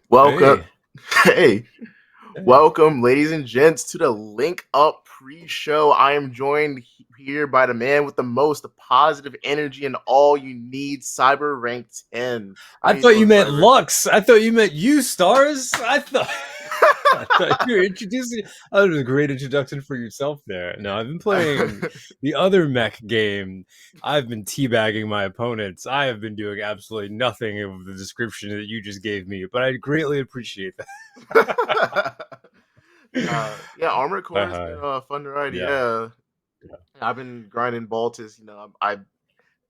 Welcome, Hey, hey, hey. welcome, ladies and gents, to the Link Up pre-show. I am joined here by the man with the most positive energy and all you need, Cyber Rank 10. How I you thought you doing, meant Cyber? Lux. I thought you meant you stars. I thought you were introducing. That was a great introduction for yourself there. No, I've been playing the other mech game. I've been teabagging my opponents. I have been doing absolutely nothing of the description that you just gave me, but I greatly appreciate that. Yeah, Armored Core has uh, been fun to ride. yeah. Yeah, Yeah. I've been grinding Baltus.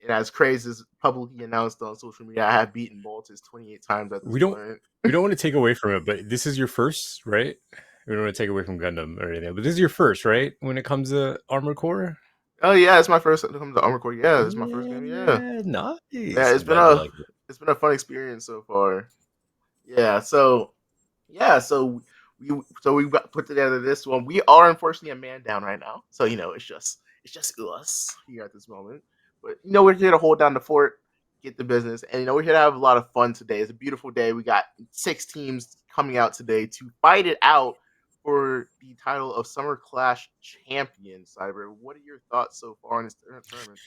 And as crazy as publicly announced on social media, I have beaten Baltus 28 times at this We don't point. we don't want to take away from it, but this is your first, right? We don't want to take away from Gundam or anything, but this is your first, right? When it comes to Armor Core. Oh yeah, it's my first time to come to Armored Core. Yeah, it's my first game. Yeah. Yeah, Yeah, nice. I'm glad you like it. it's been a fun experience so far. Yeah, so yeah, we put together this one. We are unfortunately a man down right now, so it's just us here at this moment. But we're here to hold down the fort, get the business, and we're here to have a lot of fun today. It's a beautiful day. We got 6 teams coming out today to fight it out for the title of Summer Clash champion. Cyber, what are your thoughts so far in this tournament?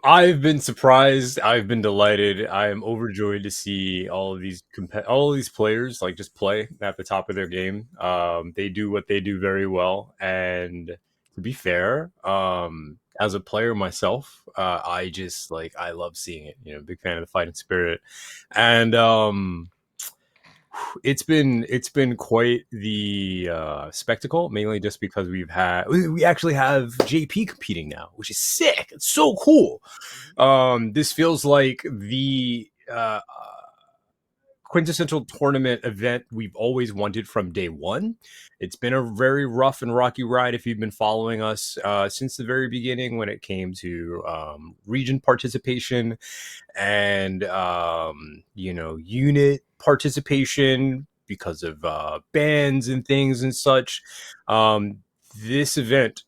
I've been surprised. I've been delighted. I am overjoyed to see all of these players like just play at the top of their game. They do what they do very well, and to be fair, as a player myself, I just like I love seeing it. Big fan of the fighting spirit, and it's been quite the spectacle, mainly just because we actually have JP competing now, which is sick. It's so cool. Mhm. This feels like the quintessential tournament event we've always wanted from day one. It's been a very rough and rocky ride if you've been following us since the very beginning when it came to region participation and unit participation because of bans and things and such. um this event,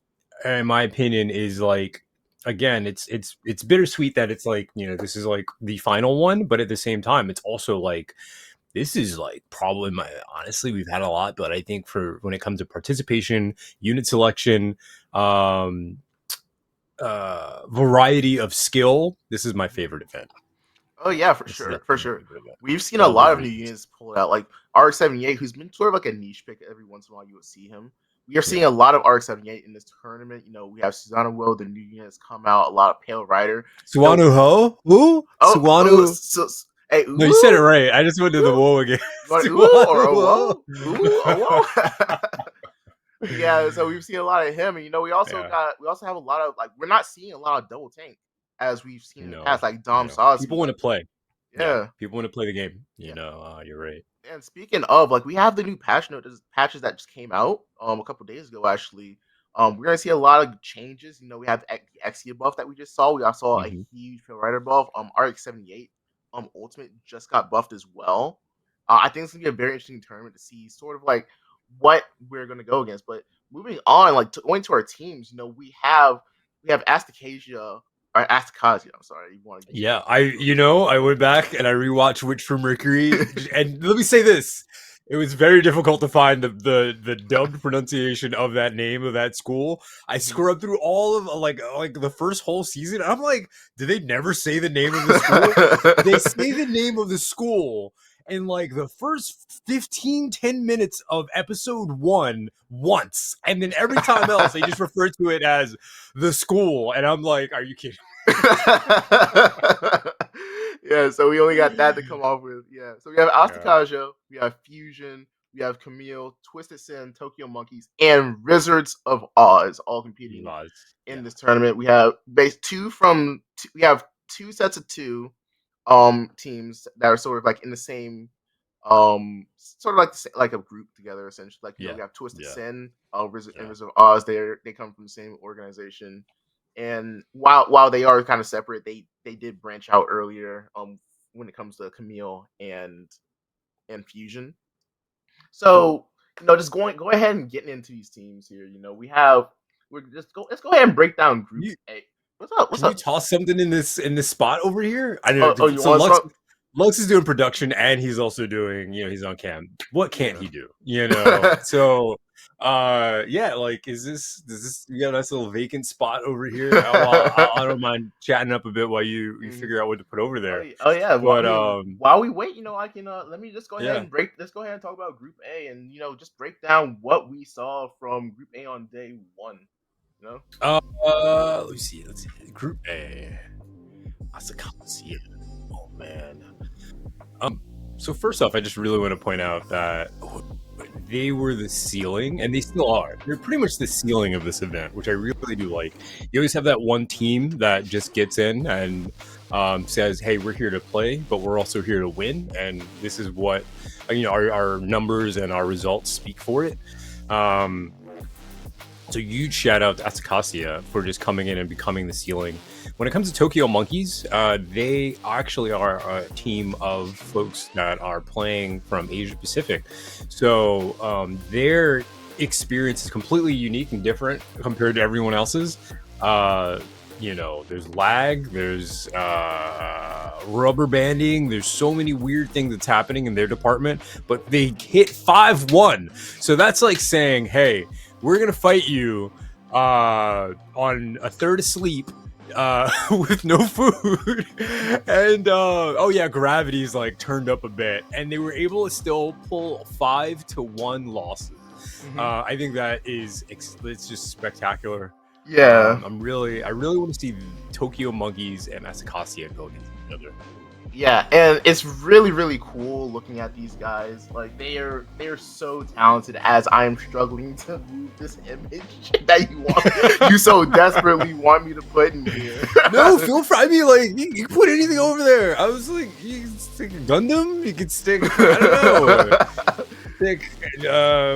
in my opinion, is like, again, it's bittersweet that it's like, this is like the final one, but at the same time it's also like this is like probably my honestly, we've had a lot, but I think for when it comes to participation, unit selection, um variety of skill, this is my favorite event. Oh yeah, for This is sure, for definitely my sure. favorite event We've seen for a all those lot of new reasons. units pulled out, like RX-78, who's been sort of like a niche pick. Every once in a while, you would see him. We are seeing Yeah. a lot of RX-78 in this tournament. We have Susanna Will, the new units come out. A lot of Pale Rider. You know, Suwanu Ho? Who? oh, Suwanu. hey, No, you said it ooh, right. I just went to the ooh, whoa again. you want ooh or Suwanu a Ho. whoa, ooh, a whoa. Yeah, so we've seen a lot of him, and Yeah. we also have a lot of, like, we're not seeing a lot of double tank as we've seen in the No. past, like Dom No. Sosby, People want like to play. Yeah. yeah. People want to play the game. Yeah. You're right. And speaking of, like, we have the new patches that just came out a couple days ago actually. We're gonna see a lot of changes. We have the Exia buff that we just saw. We also saw a Hmm. huge Pale Rider buff. RX-78 Ultimate just got buffed as well. I think it's gonna be a very interesting tournament to see sort of like what we're gonna go against. But moving on, like going to our teams, we have Astacasia or Astakasia. I'm sorry, you want to Yeah, butcher it real I went back and I rewatched Witch from Mercury, and let me say this: it was very difficult to find the dubbed pronunciation of that name of that school. I quick. scrubbed through all of like the first whole season. And I'm like, did they never say the name of the school? They say the name of the school in like the first 15-10 minutes of episode one once, and then every time else they just refer to it as the school, and I'm like, are you kidding? Yeah, so we only got that to come off with. Yeah, so we have Yeah. Astakajo, we have Fusion, we have Camille, Twisted Sin, Tokyo Monkeys, and Wizards of Oz all competing Laws. in Yeah. this tournament. We have we have two sets of two teams that are sort of like in the same sort of like like a group together essentially. Like Yeah. we have Twisted Yeah. Sin, Yeah. Wizards of Oz. They come from the same organization, and while they are kind of separate, they did branch out earlier. When it comes to Camille and Fusion. So just go ahead and getting into these teams here. Let's go ahead and break down Group You A. What's up? What's can you up? toss something in this spot over here? I know Oh, you so want Lux. some? Lux is doing production and he's also doing, he's on cam. What can't Yeah. he do? So yeah, like does this you got a nice little vacant spot over here? I don't mind chatting up a bit while you Mhm. figure out what to put over there. Oh yeah. Well, I But mean, while we wait, I can let me just go ahead yeah. and break. Let's go ahead and talk about Group A, and just break down what we saw from Group A on day one. You know. Let's see. Group A. Asakasia. Oh man. Um, so first off, I just really want to point out that they were the ceiling, and they still are. They're pretty much the ceiling of this event, which I really do like. You always have that one team that just gets in and says, "Hey, we're here to play, but we're also here to win," and this is what our numbers and our results speak for it. Um, so huge shout out to Atsukasia for just coming in and becoming the ceiling. When it comes to Tokyo Monkeys, they actually are a team of folks that are playing from Asia Pacific. So their experience is completely unique and different compared to everyone else's. There's lag, there's rubber banding, there's so many weird things that's happening in their department, but they hit 5-1. So that's like saying, hey, we're gonna fight you on a third of sleep with no food. And oh yeah, gravity's like turned up a bit, and they were able to still pull 5-1 losses. Mhm. I think it's just spectacular. Yeah. I really want to see Tokyo Monkeys and Asakasia go against each other. Yeah, and it's really really cool looking at these guys. Like they are so talented. As I'm struggling to move this image that you so desperately want me to put in here. No, feel free. I mean, like you can put anything over there. I was like, you can stick a Gundam. You can stick, I don't know, stick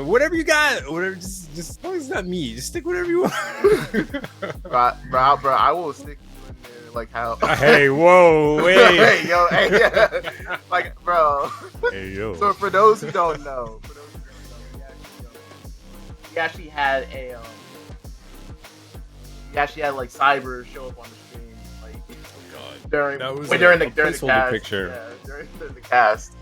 whatever you got. Whatever, just as long as it's not me, just stick whatever you want. bro, I will stick you in there like how. Hey, whoa, wait. Hey, yo, hey, yeah. Like, bro. Hey, yo. So for those who don't know, we actually had like Cyber show up on the screen like God, during that was during the placeholder cast. picture. Yeah, during the cast.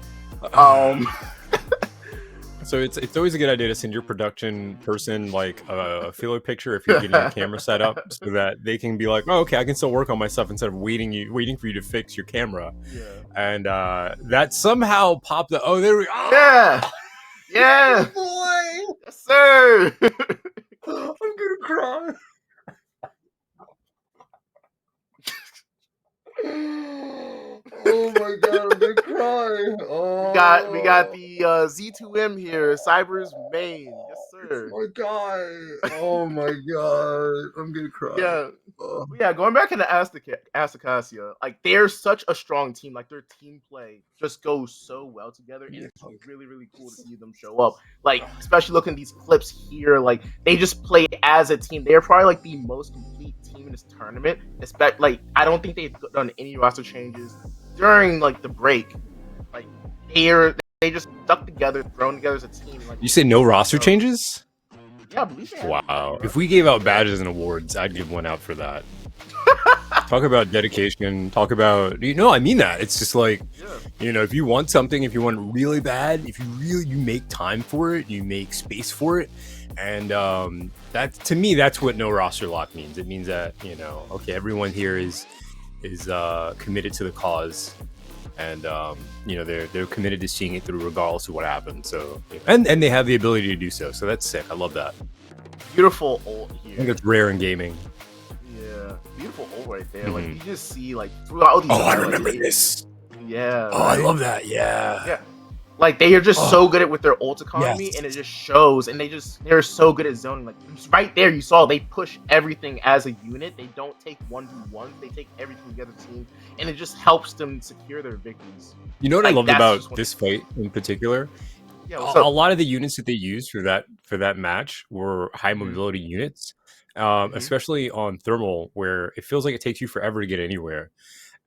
So it's always a good idea to send your production person like a filler picture if you're getting your camera set up, so that they can be like, oh, okay, I can still work on my stuff instead of waiting for you to fix your camera. Yeah. And that somehow popped the. Oh, there we. Oh, Yeah. Yeah. boy. Yes, sir. I'm gonna cry. Oh my god, I'm gonna cry. Oh, We got the Z2M here, Cyber's main. Yes, it's sir. my guy. Oh my god, I'm gonna cry. Yeah. Oh. Yeah, going back into Astacasia, like they're such a strong team. Like their team play just goes so well together, and it's really, really cool to see them show up. Like, especially looking at these clips here, like they just play as a team. They're probably like the most complete team in this tournament. Like, I don't think they've done any roster changes during like the break. Like they just stuck together, thrown together as a team. Like, You say no roster changes? yeah, I believe they have Wow. any If we gave out badges and awards, I'd give one out for that. Talk about dedication. Talk about I mean that. It's just like, Yeah. if you want something, if you want it really bad, if you make time for it, you make space for it, and that to me, that's what no roster lock means. It means that okay, everyone here is committed to the cause, and they're committed to seeing it through regardless of what happens. So and they have the ability to do so. So that's sick. I love that. Beautiful ult here. I think it's rare in gaming. Yeah, beautiful ult right there. Mhm. Like you just see like throughout these. I remember this. Yeah. Oh, I love that. Yeah. Yeah. Like they are just so good at with their ult economy, Yes. and it just shows. And they're so good at zoning. Like right there, you saw they push everything as a unit. They don't take 1v1. They take everything together team, and it just helps them secure their victories. You know what I Like, loved that's about just what- this fight in particular? Yeah. A lot of the units that they used for that match were high Mhm. mobility units, Mhm. especially on thermal, where it feels like it takes you forever to get anywhere.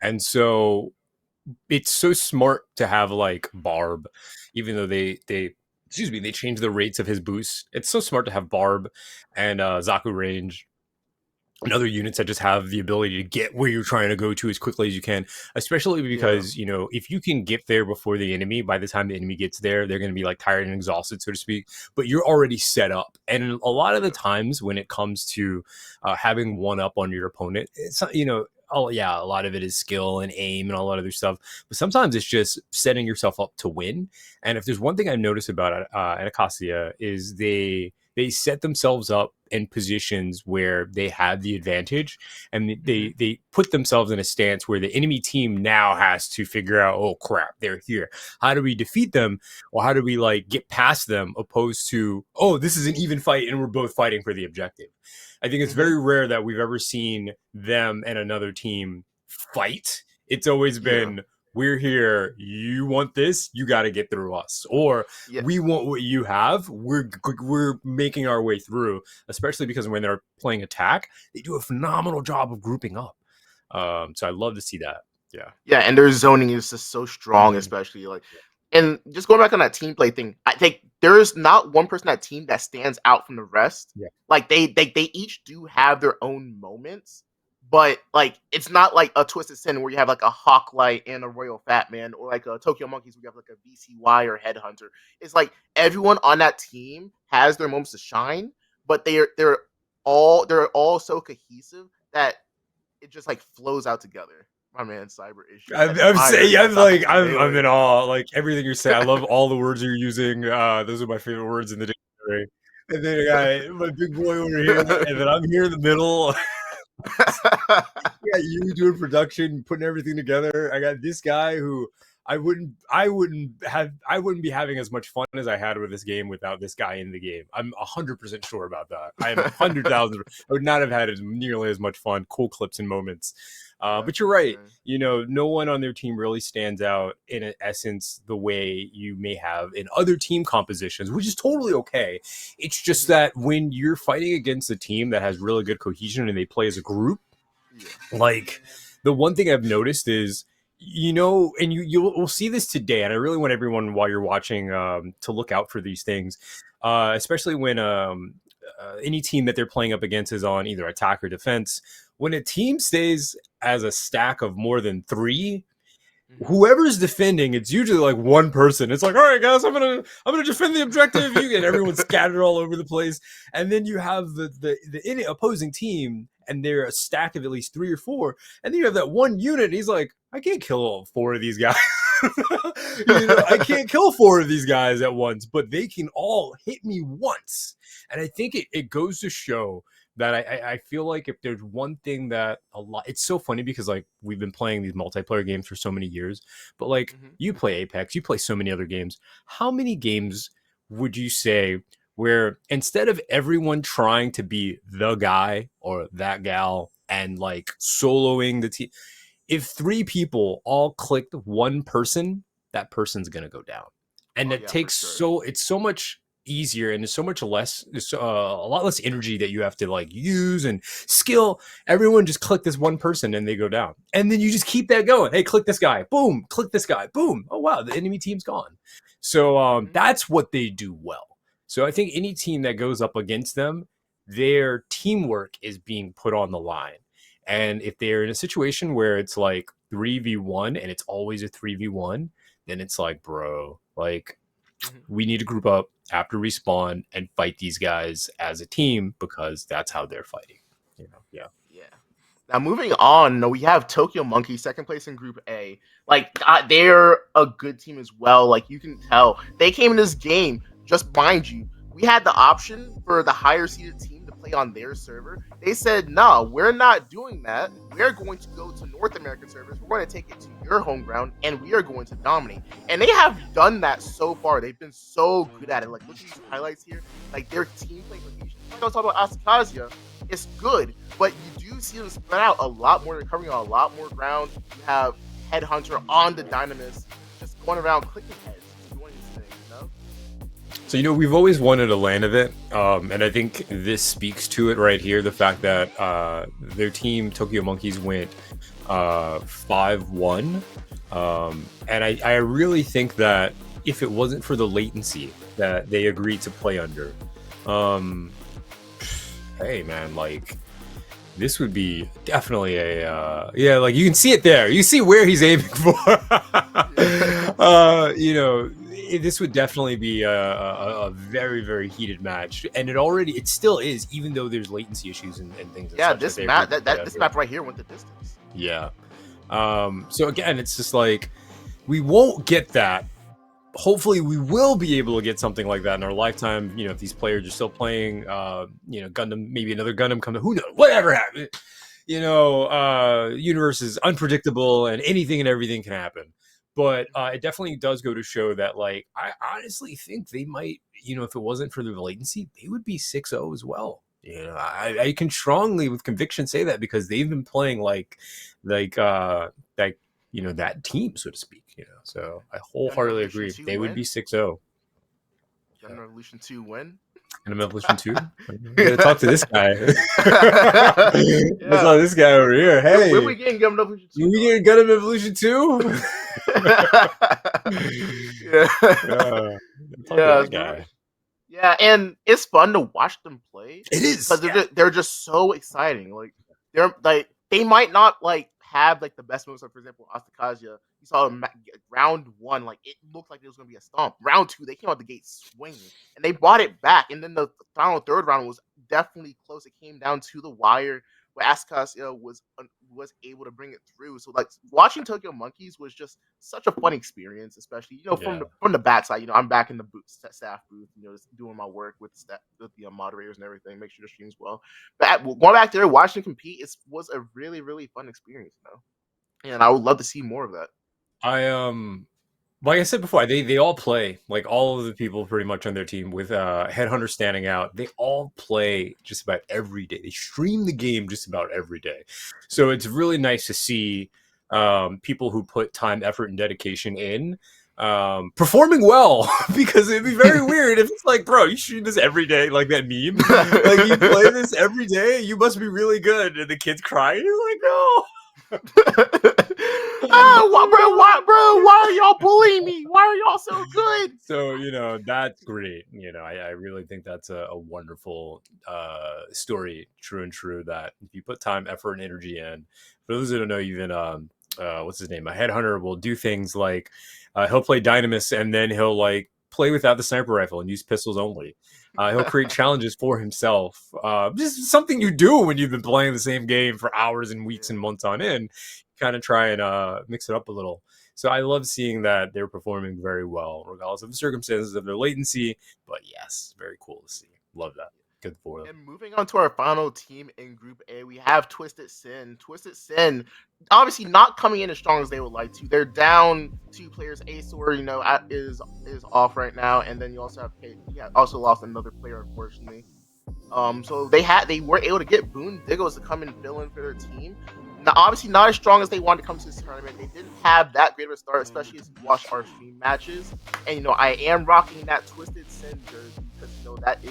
And so it's so smart to have like Barb, even though they they changed the rates of his boost. It's so smart to have Barb and Zaku range and other units that just have the ability to get where you're trying to go to as quickly as you can, especially Yeah. because, if you can get there before the enemy, by the time the enemy gets there, they're going to be like tired and exhausted, so to speak, but you're already set up. And a lot of the Yeah. times when it comes to having one up on your opponent, it's not, oh yeah, a lot of it is skill and aim and all that other stuff, but sometimes it's just setting yourself up to win. And if there's one thing I've noticed about Acacia is they set themselves up in positions where they have the advantage, and Hmm. they put themselves in a stance where the enemy team now has to figure out, oh crap, they're here, how do we defeat them, or how do we like get past them, opposed to, oh, this is an even fight and we're both fighting for the objective. I think it's Hmm. very rare that we've ever seen them and another team fight. It's always Yeah. been, we're here, you want this, you got to get through us, or we Yes. want what you have, we're making our way through, especially because when they're playing attack, they do a phenomenal job of grouping up. So I love to see that. Yeah. Yeah, and their zoning is just so strong, Mhm. especially like, and just going back on that team play thing, I think there is not one person on that team that stands out from the rest. Yeah. Like they each do have their own moments, but like it's not like a Twisted Sin where you have like a Hawklight and a Royal Fat Man, or like a Tokyo Monkeys where you have like a VCY or Headhunter. It's like everyone on that team has their moments to shine, but they're all so cohesive that it just like flows out together. My man, Cyber is just I'm saying, admiring I'm this like, offensive I'm melee. in awe. Like everything you're saying, I love all the words you're using. Those are my favorite words in the dictionary. And then I got my big boy over here, and then I'm here in the middle. Yeah, you doing production, putting everything together. I got this guy who I wouldn't be having as much fun as I had with this game without this guy in the game. I'm 100% sure about that. I am 100,000. I would not have had nearly as much fun, cool clips and moments. Yeah, But you're for right. sure. No one on their team really stands out in an essence the way you may have in other team compositions, which is totally okay. It's just Hmm. that when you're fighting against a team that has really good cohesion and they play as a group, Yeah. like the one thing I've noticed is, and you'll see this today, and I really want everyone while you're watching to look out for these things, especially when any team that they're playing up against is on either attack or defense. When a team stays as a stack of more than three, Hmm. whoever's defending, it's usually like one person. It's like, all right, guys, I'm gonna defend the objective. You get everyone scattered all over the place, and then you have the opposing team, and they're a stack of at least three or four, and then you have that one unit. And he's like, I can't kill all four of these guys. I can't kill four of these guys at once, but they can all hit me once, and I think it goes to show that I feel like if there's one thing that a lot, it's so funny because like we've been playing these multiplayer games for so many years, but like Hmm. you play Apex, you play so many other games. How many games would you say where instead of everyone trying to be the guy or that gal and like soloing the team, if three people all clicked one person, that person's gonna go down, and Oh it yeah, for takes sure. it's so much easier, and it's so much less, it's a lot less energy that you have to like use and skill. Everyone just click this one person and they go down, and then you just keep that going. Hey, click this guy, boom, click this guy, boom. Oh wow, the enemy team's gone. So Hmm. that's what they do well. So I think any team that goes up against them, their teamwork is being put on the line. And if they're in a situation where it's like 3v1 and it's always a 3v1, then it's like, bro, like Hmm. we need to group up after respawn and fight these guys as a team because that's how they're fighting. Yeah. Yeah. Now moving on, we have Tokyo Monkey second place in Group A. Like they're a good team as well. Like you can tell they came in this game. Just mind you, we had the option for the higher seeded team to play on their server. They said, "No, we're not doing that. We're going to go to North American servers. We're going to take it to your home ground, and we are going to dominate." And they have done that so far. They've been so good at it. Like look at these highlights here. Like their team play cohesion. Like I was talking about Asakasia, it's good, but you do see them spread out a lot more. They're covering a lot more ground. You have Headhunter on the Dynamis, just going around clicking heads, just doing these things. So we've always wanted a LAN event, and I think this speaks to it right here. The fact that their team Tokyo Monkeys went 5-1, and I really think that if it wasn't for the latency that they agreed to play under, um, hey man, like This would be definitely a yeah, like you can see it there. You see where he's aiming for. Yeah. This would definitely be a very very heated match, and it still is, even though there's latency issues and things and Yeah, such that this they're map able to get this under. map right here went the distance. Yeah. So again, it's just like we won't get that. Hopefully we will be able to get something like that in our lifetime. If these players are still playing, Gundam, maybe another Gundam comes. Who knows? Whatever happens. Universe is unpredictable, and anything and everything can happen. But it definitely does go to show that, like, I honestly think they might, if it wasn't for the latency, they would be 6-0 as well. I can strongly, with conviction, say that because they've been playing like that team, so to speak. So I Gundam wholeheartedly Revolution agree. 2 They would be win. 6-0. Yeah. Gundam Revolution 2 win. And Evolution 2. I'm gonna talk to this guy. Let's Yeah. talk to this guy over here. When Hey, we getting Gundam Revolution 2? we getting Gundam Evolution 2? Yeah. Talk to Yeah. that guy. Yeah, and it's fun to watch them play It is. because they're just so exciting. Like they might not like have like the best moves. Like, for example, Astakasia, you saw round 1, like it looked like it was gonna be a stomp. Round 2, they came out the gate swinging, and they brought it back. And then the final third round was definitely close. It came down to the wire where Astakasia was able to bring it through. So like watching Tokyo Monkeys was just such a fun experience, especially from the backside. I'm back in the staff booth, just doing my work with the moderators and everything, make sure the stream's well. But going back there, watching compete, was a really really fun experience, and I would love to see more of that. Like I said before, they all play, like all of the people pretty much on their team, with Headhunter standing out. They all play just about every day. They stream the game just about every day. So it's really nice to see people who put time, effort, and dedication in performing well, because it'd be very weird if it's like, bro, you stream this every day, like that meme. Like, you play this every day, you must be really good. And the kid's crying. You're like, no. Why are y'all bullying me? Why are y'all so good? So that's great. I really think that's a wonderful story, true and true, that if you put time, effort, and energy in. For those that don't know, even what's his name, a headhunter will do things like he'll play Dynamis, and then he'll like play without the sniper rifle and use pistols only. He'll create challenges for himself. Just something you do when you've been playing the same game for hours and weeks and months on end. Kind of try and mix it up a little. So I love seeing that they're performing very well, regardless of the circumstances of their latency. But yes, very cool to see. Love that. Good for them. And moving on to our final team in Group A, we have Twisted Sin. Twisted Sin, obviously not coming in as strong as they would like to. They're down 2 players. Asor, is off right now, and then you also have also lost another player, unfortunately. So they were able to get Boone Diggles to come and fill in for their team. Now, obviously not as strong as they wanted to come to this tournament. They didn't have that great of a start, especially as you watch our stream matches. And I am rocking that Twisted Sin jersey because that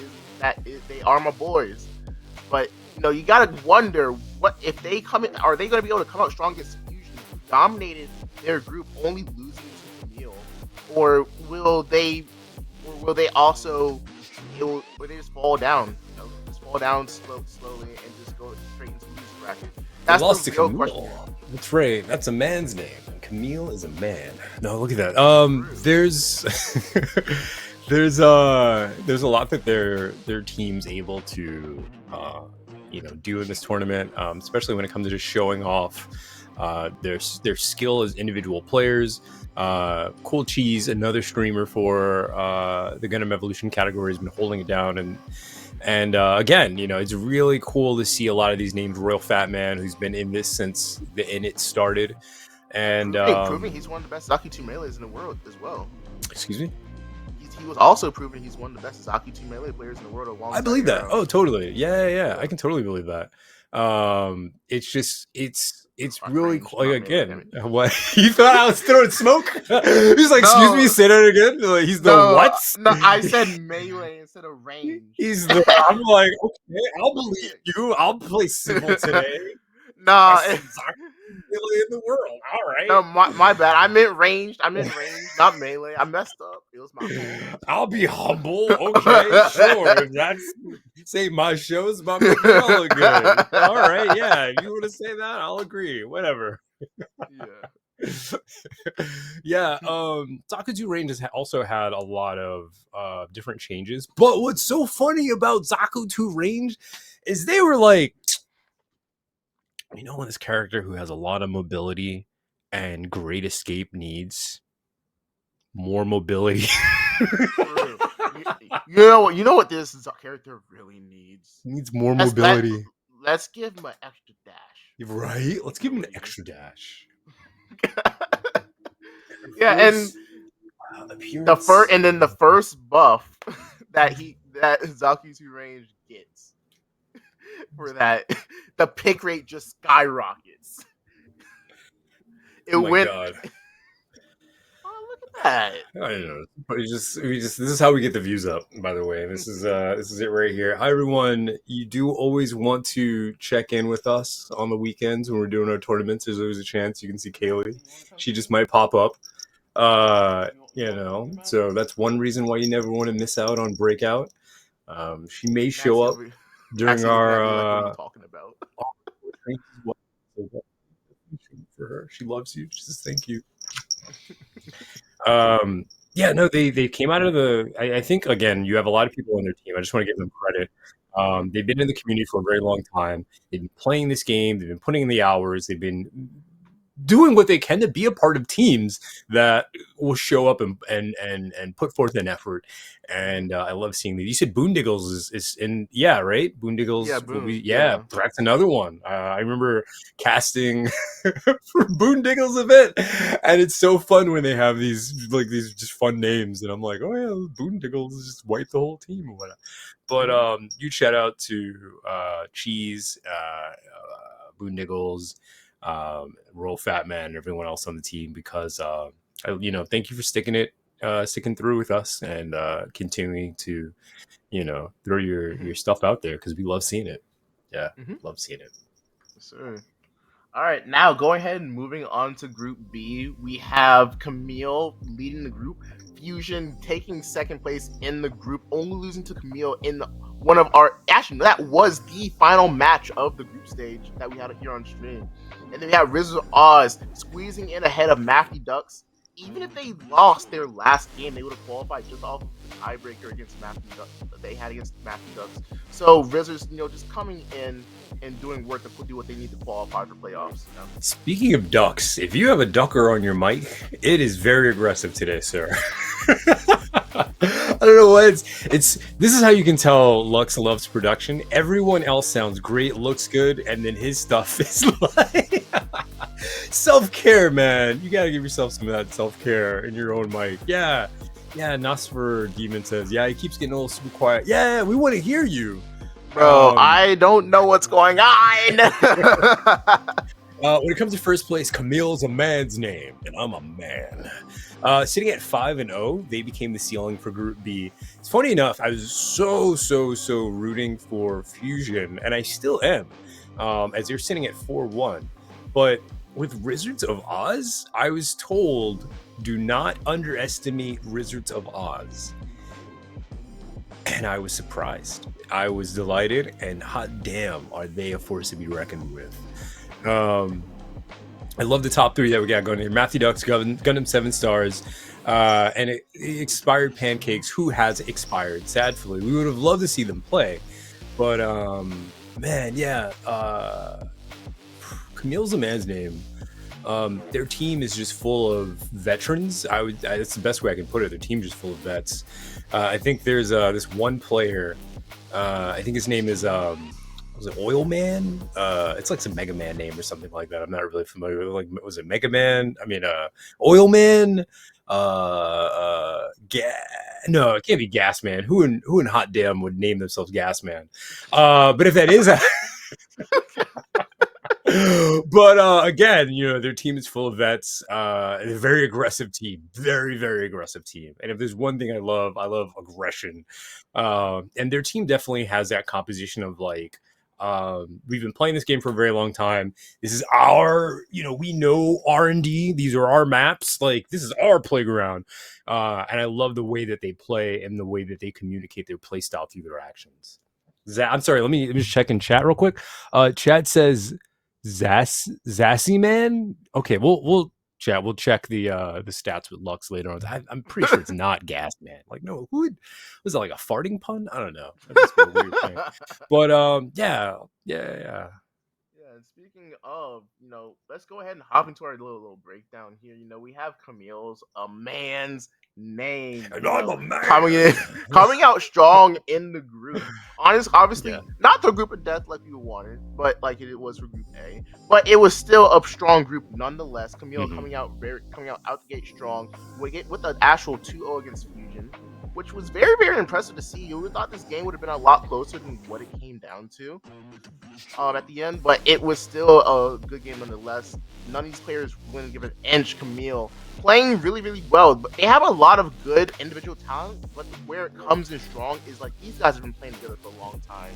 is they are my boys. But you gotta wonder, what if they come in? Are they going to be able to come out strong against Fusion, who dominated their group, only losing to Camille, or will they also will they just fall down? Just fall down slowly and just go straight into the loser bracket. That's lost the to real Camille. question. That's right. That's a man's name. Camille is a man. No, look at that. There's there's a lot that their team's able to do in this tournament, especially when it comes to just showing off their skill as individual players. Cool Cheese, another streamer for the Gundam Evolution category, has been holding it down, and again, it's really cool to see a lot of these names. Royal Fat Man, who's been in this since the Init started, and proving he's one of the best Zaki 2 melees in the world as well. Excuse me. He was also proving he's one of the best Zaki 2 melee players in the world. I believe that. Oh, totally. Yeah. I can totally believe that. It's just it's really cool. Like, again, what you thought I was throwing smoke? He's like, excuse me, say that again. Like, he's the what? No, I said melee instead of range. He's the. I'm like, okay, I'll believe you. I'll play civil today. No, melee in the world. All right. No, my bad. I meant ranged, not melee. I messed up. It was my fault. I'll be humble. Okay, sure. Say my show's about making y'all look good. All right, yeah. If you want to say that, I'll agree. Whatever. Yeah. Yeah, Zakuzu Range has also had a lot of different changes. But what's so funny about Zakuzu Range is they were like, when this character who has a lot of mobility and great escape needs more mobility. True. You know what this character really needs? Needs more Let's let mobility. let's give him an extra dash. Right? Let's give him an Ability. extra dash. Yeah, and First appearance. the first buff that Zaku's range gets for that, the pick rate just skyrockets. It Oh my went. god. Oh, look at that. I don't know. But we just this is how we get the views up, by the way. This is it right here. Hi everyone. You do always want to check in with us on the weekends when we're doing our tournaments. There's always a chance you can see Kaylee. She just might pop up. So that's one reason why you never want to miss out on Breakout. She may show Maxie up over, during Maxie looking at me like, "What are you our talking about?" for her. She loves you. She says thank you. Yeah, no, they came out of the. I think again, you have a lot of people on their team. I just want to give them credit. They've been in the community for a very long time. They've been playing this game. They've been putting in the hours. They've been doing what they can to be a part of teams that will show up and put forth an effort. And I love seeing that. You said Boondiggles is in, yeah, right? Yeah, Boondiggles will be, Boone. yeah, Yeah. that's another one. I remember casting for Boondiggles event, and it's so fun when they have these just fun names, and I'm like, oh yeah, Boondiggles just wipe the whole team or whatever. But huge shout out to Cheese, Boondiggles, Roll Fat Man, and everyone else on the team because thank you for sticking through with us and continuing to throw your stuff out there because we love seeing it. Yeah, Mm-hmm. love seeing it. Yes, sir. All right, now going ahead and moving on to Group B, we have Camille leading the group, Fusion taking second place in the group, only losing to Camille in one of our. Actually, that was the final match of the group stage that we had here on stream. And then we have Rizzo Oz squeezing in ahead of Matthew Ducks. Even if they lost their last game, they would have qualified just off of the tiebreaker against Matthew Ducks that they had against Matthew Ducks. So Rizzo's, just coming in and doing work to do what they need to qualify for playoffs. Speaking of ducks, if you have a ducker on your mic, it is very aggressive today, sir. I don't know what it's. This is how you can tell Lux loves production. Everyone else sounds great, looks good, and then his stuff is like self-care, man. You gotta give yourself some of that self-care in your own mic. Yeah, Nosfer Demon says, yeah, he keeps getting a little super quiet. Yeah, we want to hear you. Bro, I don't know what's going on. When it comes to first place, Camille's a man's name, and I'm a man. Sitting at 5-0, they became the ceiling for Group B. It's funny enough, I was so rooting for Fusion, and I still am, as they're sitting at 4-1. But with Wizards of Oz, I was told, do not underestimate Wizards of Oz. And I was surprised. I was delighted, and hot damn, are they a force to be reckoned with. I love the top three that we got going here. Matthew Ducks, Gundam 7 stars, and expired Pancakes, who has expired, sadly. We would have loved to see them play. But, man, yeah. Camille's a man's name. Their team is just full of veterans. That's the best way I can put it. Their team is just full of vets. I think there's this one player. I think his name is was it Oil Man? It's like some Mega Man name or something like that. I'm not really familiar with it. Like, was it Mega Man? I mean, Oil Man. No, it can't be Gas Man. Who in hot damn would name themselves Gas Man? But if that is but again, their team is full of vets. A very aggressive team, very aggressive team. And if there's one thing I love aggression. And their team definitely has that composition of like, we've been playing this game for a very long time. This is our, we know R&D. These are our maps. Like, this is our playground. And I love the way that they play and the way that they communicate their play style through their actions. I'm sorry. Let me just check in chat real quick. Chat says Zassy Man. Okay, we'll chat. We'll check the stats with Lux later on. I'm pretty sure it's not Gas Man. Like, no, who would, was it like a farting pun? I don't know. That must be a weird thing. But yeah, yeah, yeah. Yeah, and speaking of, let's go ahead and hop into our little breakdown here. We have Camille's a man's name, And I'm a coming in, man. coming out strong in the group. Yeah. Obviously, not the group of death like we wanted, but like it was for Group A. But it was still a strong group nonetheless. Camille Hmm. coming out the gate strong with an actual 2-0 against Fusion, which was very very impressive to see. You would have thought this game would have been a lot closer than what it came down to at the end, but it was still a good game nonetheless. None of these players wouldn't give an inch. Camille playing really, really well, but they have a lot of good individual talent. But where it comes in strong is like these guys have been playing together for a long time.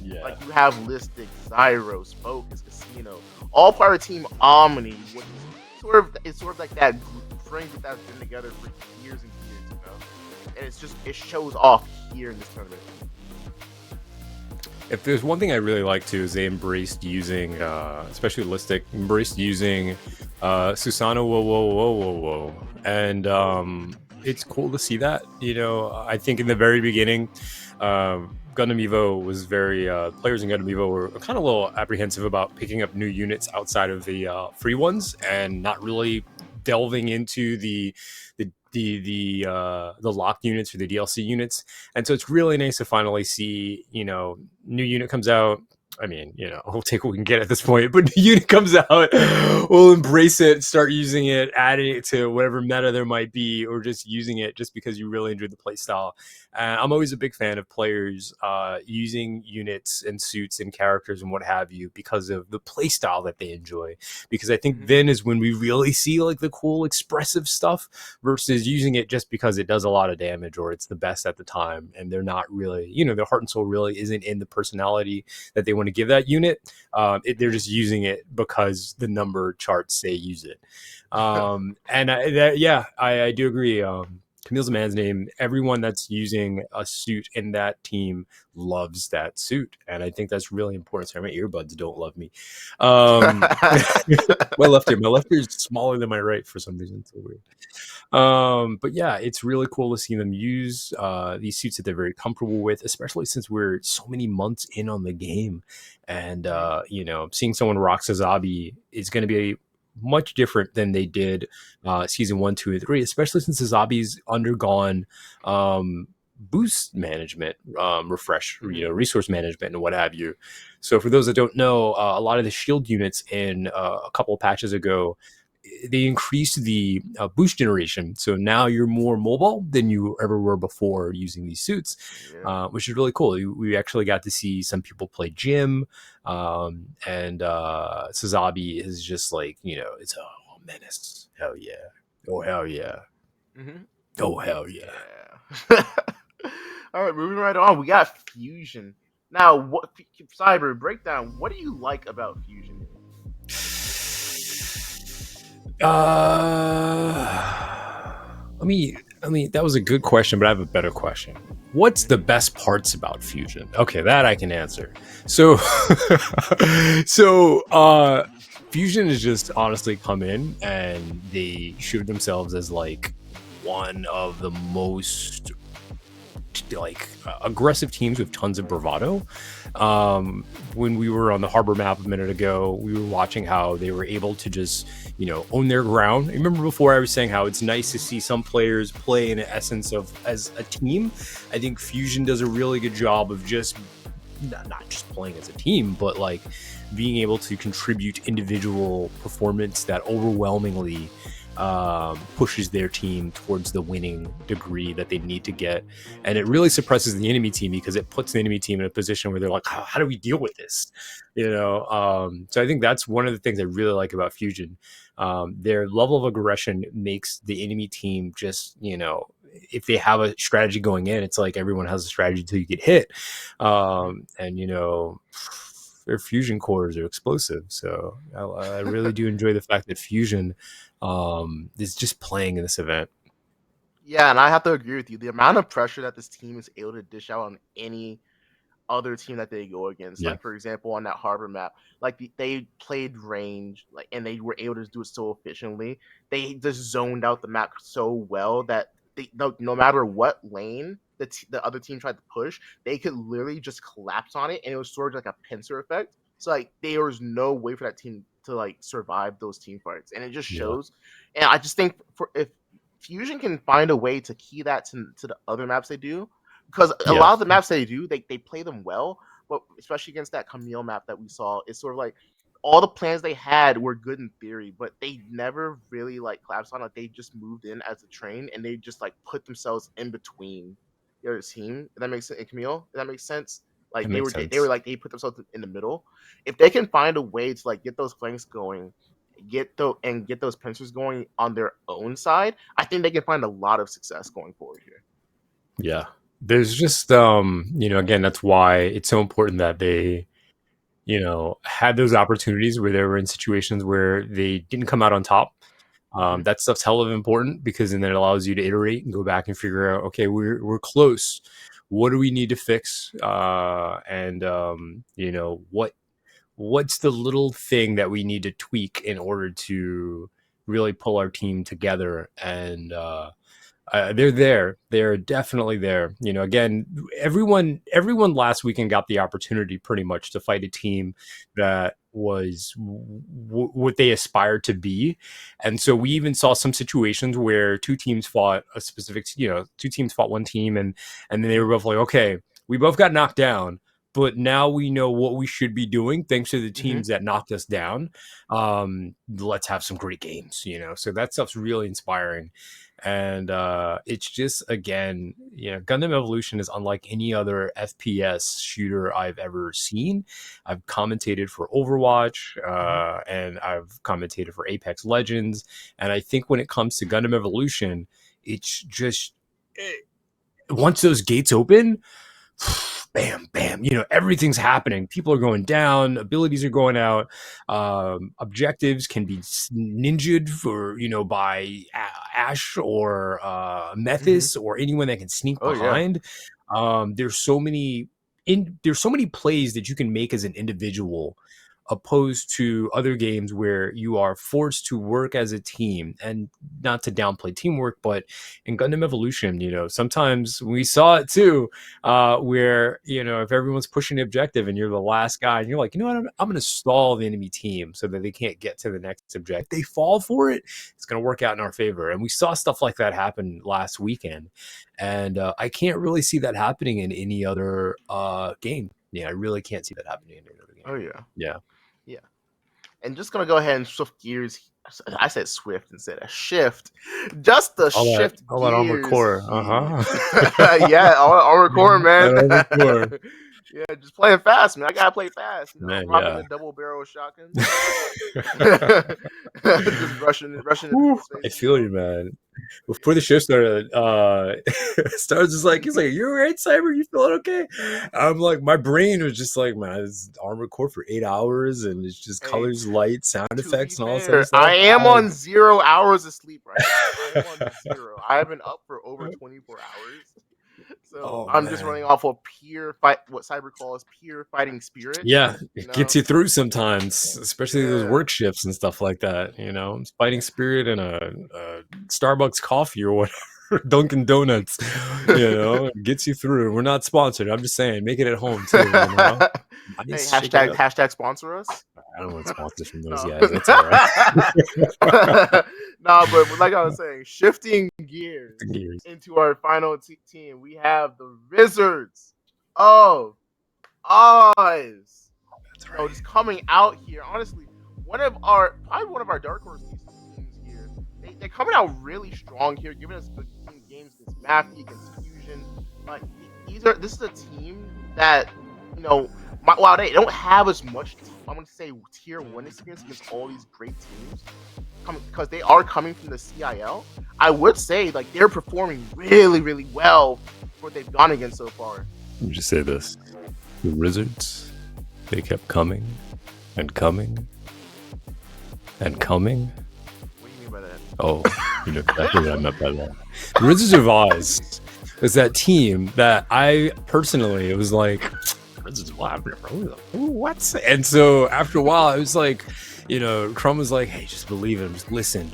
Yeah. Like you have Listic, Zyros, Focus, Casino, all part of Team Omni, which is sort of like that friend group that's been together for years and years. And it shows off here in this tournament. If there's one thing I really like too is they embraced using, especially Listic, embraced using Susano whoa whoa whoa whoa whoa, and it's cool to see that. I think in the very beginning, Gundam Evo was very players in Gundam Evo were kind of a little apprehensive about picking up new units outside of the free ones and not really delving into the locked units or the DLC units. And so it's really nice to finally see, new unit comes out. I mean, we'll take what we can get at this point, but new unit comes out, we'll embrace it, start using it, adding it to whatever meta there might be, or just using it just because you really enjoy the play style. And I'm always a big fan of players using units and suits and characters and what have you because of the play style that they enjoy. Because I think Mm-hmm. then is when we really see like the cool expressive stuff versus using it just because it does a lot of damage or it's the best at the time and they're not really, their heart and soul really isn't in the personality that they want to give that unit. They're just using it because the number charts say use it. And I do agree. Camille's a man's name. Everyone that's using a suit in that team loves that suit, and I think that's really important. Sorry, my earbuds don't love me. Um, my left ear is smaller than my right for some reason. It's so weird. But yeah, it's really cool to see them use these suits that they're very comfortable with, especially since we're so many months in on the game. And Mhm. seeing someone rock Sazabi is going to be much different than they did season 1, 2, and 3, especially since Sazabi's undergone boost management, refresh, Mhm. resource management, and what have you. So for those that don't know, a lot of the shield units in a couple of patches ago, they increased the boost generation. So now you're more mobile than you ever were before using these suits, Yeah. which is really cool. We actually got to see some people play Jim, and Sazabi is just like, it's a menace. Hell yeah. Oh, hell yeah. Mhm. Oh, hell yeah. Yeah. All right, moving right on. We got Fusion. Now, Cyber breakdown? What do you like about Fusion? That was a good question, but I have a better question. What's the Mhm. best parts about Fusion? Okay, that I can answer. So, so Fusion has just honestly come in and they showed themselves as like one of the most like aggressive teams with tons of bravado. When we were on the harbor map a minute ago, we were watching how they were able to just, own their ground. I remember before I was saying how it's nice to see some players play in an essence of as a team. I think Fusion does a really good job of just not just playing as a team, but like being able to contribute individual performance that overwhelmingly pushes their team towards the winning degree that they need to get. And it really suppresses the enemy team because it puts the enemy team in a position where they're like, how do we deal with this? So I think that's one of the things I really like about Fusion. Their level of aggression makes the enemy team just, if they have a strategy going in, it's like everyone has a strategy until you get hit. Mhm. And their fusion cores are explosive. So I really do enjoy the fact that Fusion is just playing in this event. Yeah, and I have to agree with you. The amount of pressure that this team is able to dish out on any other team that they go against. Yeah. Like for example, on that harbor map, like they played range, like, and they were able to do it so efficiently. They just zoned out the map so well that no matter what lane the other team tried to push, they could literally just collapse on it, and it was sort of like a pincer effect. So like there was no way for that team to like survive those team fights, and it just Yeah. shows. And I just think for if Fusion can find a way to key that to the other maps they do, because a Yeah. lot of the maps they do, they play them well, but especially against that Camille map that we saw, it's sort of like all the plans they had were good in theory, but they never really like collapsed on it. They just moved in as a train, and they just like put themselves in between the other team. If that makes sense, Camille. If that makes sense. It Like makes they were sense. like they put themselves in the middle. If they can find a way to like get those flanks going, get those pincers going on their own side, I think they can find a lot of success going forward here. Yeah. There's just again, that's why it's so important that they had those opportunities where they were in situations where they didn't come out on top. Mm-hmm. That stuff's hell of important because then it allows you to iterate and go back and figure out, okay, we're close. What do we need to fix? And what's the little thing that we need to tweak in order to really pull our team together. And they're there. They're definitely there. Again, everyone last weekend got the opportunity pretty much to fight a team that was what they aspired to be. And so we even saw some situations where two teams fought a specific, two teams fought one team, and then they were both like, okay, we both got knocked down, but now we know what we should be doing thanks to the Mm-hmm. teams that knocked us down. Let's have some great games, so that stuff's really inspiring. And it's just, again, Gundam Evolution is unlike any other FPS shooter I've ever seen. I've commentated for Overwatch, Mm-hmm. and I've commentated for Apex Legends, and I think when it comes to Gundam Evolution, it's just once those gates open, bam, bam, everything's happening. People are going down, abilities are going out, objectives can be ninja'd by Ash or Mm-hmm. Methis or anyone that can sneak Oh yeah. behind. There's so many plays that you can make as an individual, opposed to other games where you are forced to work as a team. And not to downplay teamwork, but in Gundam Evolution, sometimes we saw it too, where if everyone's pushing the objective and you're the last guy and you're like, what, I'm going to stall the enemy team so that they can't get to the next objective, they fall for it, it's going to work out in our favor. And we saw stuff like that happen last weekend, and I can't really see that happening in any other game. I really can't see that happening in any other game. Oh yeah. Yeah. Yeah. And just gonna go ahead and shift gears. I said swift instead of shift. Just the shift All that armored gears core. here. Uh-huh. Yeah, all record, man. That armored core. Yeah, just playing fast, man. I gotta play fast. Man, Rocking yeah. the double barrel shotgun. Just rushing into space. I feel you, man. Before the show started, Stars was like, he's like, "You alright, Cyber? You feeling okay?" I'm like, my brain was just like, man, it's armored core for 8 hours, and it's just Hey, colors, light, sound to effects, be and all this fair, other stuff. I am on 0 hours of sleep right now. I am on 0. I have been up for over 24 hours. So I'm just running off of pure fight, what Cyber calls pure fighting spirit. Yeah, it gets you through sometimes, especially those Yeah. work shifts and stuff like that. Fighting spirit and a Starbucks coffee or whatever, Dunkin' Donuts. It gets you through. We're not sponsored. I'm just saying, make it at home too. Hey, hashtag sponsor us. I don't want sponsors from those No. guys. That's all right. No, but like I was saying, shifting gears Gears. into our final team, we have the Wizards of Oz. That's right. Just coming out here, honestly, probably one of our dark horse teams here. They're coming out really strong here, giving us good games against Matthew, against Fusion. Like this is a team that while they don't have as much, I'm going to say tier 1 experience against all these great teams, because they are coming from the CIL, I would say like they're performing really, really well for what they've gone against so far. Let me just say this. The Wizards, they kept coming and coming and coming. What do you mean by that? Oh, you know exactly what I meant by that. The Wizards of Oz is that team that I personally, it was like, Wizards of Oz, I've never heard of them. Ooh, what? And so after a while, I was like, Crumb was like, hey, just believe him, just listen,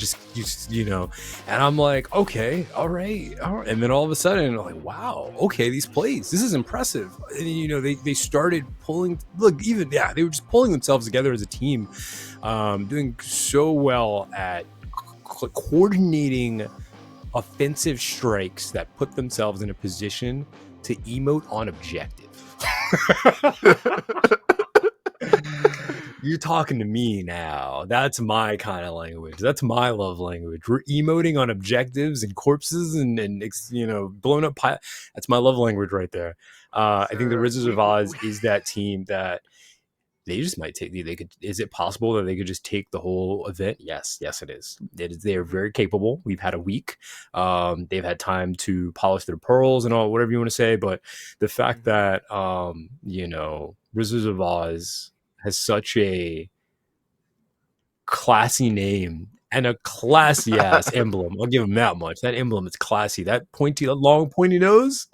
and I'm like, okay, all right, all right. And then all of a sudden, I'm like, wow, okay, these plays, this is impressive. And, they started pulling, look, even, yeah, they were just pulling themselves together as a team, doing so well at coordinating offensive strikes that put themselves in a position to emote on objective. You're talking to me now. That's my kind of language. That's my love language. We're emoting on objectives and corpses and blown up pile. That's my love language right there. Yes, I think the sir. Wizards of Oz is that team that they just might take. They could. Is it possible that they could just take the whole event? Yes, yes, it is. It is. They are very capable. We've had a week. They've had time to polish their pearls and all, whatever you want to say. But the fact that Wizards of Oz has such a classy name and a classy ass emblem. I'll give them that much. That emblem is classy. That long pointy nose.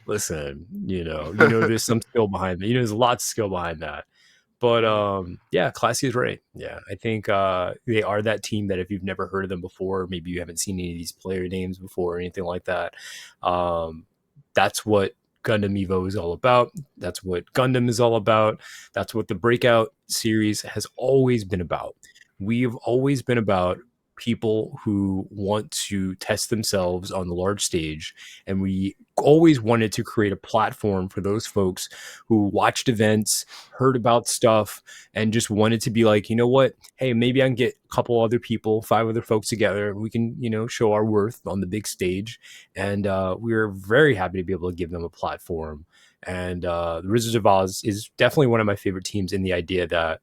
Listen, there's some skill behind that. There's lots of skill behind that. But yeah, classy is right. Yeah, I think they are that team that if you've never heard of them before, maybe you haven't seen any of these player names before or anything like that. That's what Gundam Evo is all about. That's what Gundam is all about. That's what the Breakout series has always been about. We've always been about people who want to test themselves on the large stage, and we always wanted to create a platform for those folks who watched events, heard about stuff, and just wanted to be like, you know what, hey, maybe I can get a couple other people, 5 other folks together, and we can show our worth on the big stage. And we're very happy to be able to give them a platform. And the Wizards of Oz is definitely one of my favorite teams in the idea that